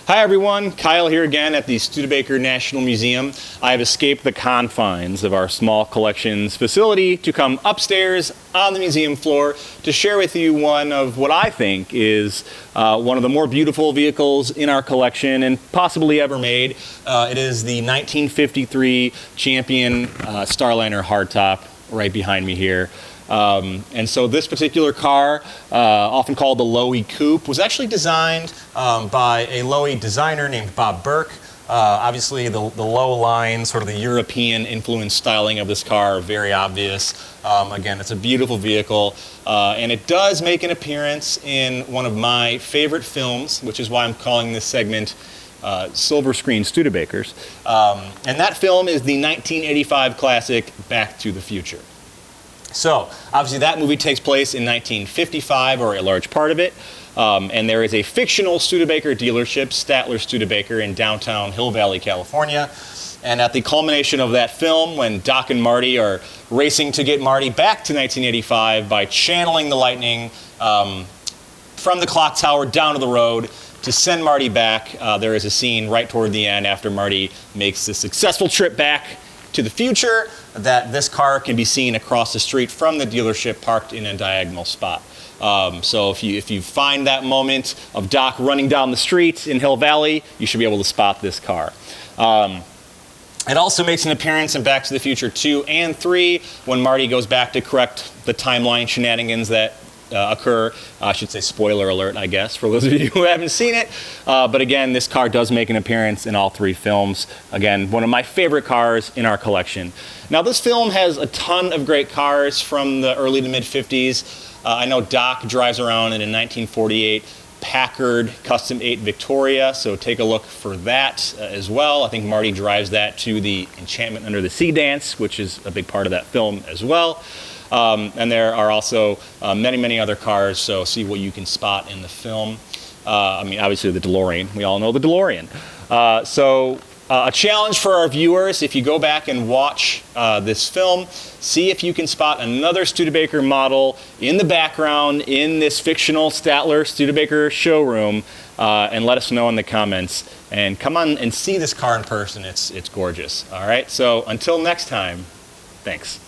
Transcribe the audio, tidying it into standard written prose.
Hi everyone, Kyle here again at the Studebaker National Museum. I have escaped the confines of our small collections facility to come upstairs on the museum floor to share with you one of what I think is one of the more beautiful vehicles in our collection and possibly ever made. It is the 1953 Champion Starliner hardtop right behind me here. And so this particular car, often called the Lowy Coupe, was actually designed by a Lowy designer named Bob Burke. Obviously the low line, sort of the European influence styling of this car are very obvious. Again, it's a beautiful vehicle, and it does make an appearance in one of my favorite films, which is why I'm calling this segment Silver Screen Studebakers. And that film is the 1985 classic Back to the Future. So, obviously that movie takes place in 1955, or a large part of it, and there is a fictional Studebaker dealership, Statler Studebaker, in downtown Hill Valley, California. And at the culmination of that film, when Doc and Marty are racing to get Marty back to 1985 by channeling the lightning from the clock tower down to the road to send Marty back, there is a scene right toward the end after Marty makes the successful trip back to the future that this car can be seen across the street from the dealership parked in a diagonal spot. So if you find that moment of Doc running down the street in Hill Valley, you should be able to spot this car. It also makes an appearance in Back to the Future 2 and 3 when Marty goes back to correct the timeline shenanigans that occur. I should say spoiler alert, I guess, for those of you who haven't seen it. But again, this car does make an appearance in all three films. Again, one of my favorite cars in our collection. Now, this film has a ton of great cars from the early to mid-50s. I know Doc drives around in a 1948 Packard Custom 8 Victoria, so take a look for that as well. I think Marty drives that to the Enchantment Under the Sea dance, which is a big part of that film as well. And there are also many other cars, so see what you can spot in the film. I mean, obviously the DeLorean. We all know the DeLorean. A challenge for our viewers: if you go back and watch this film, see if you can spot another Studebaker model in the background in this fictional Statler Studebaker showroom, and let us know in the comments. And come on and see this car in person. It's gorgeous. All right, so until next time, thanks.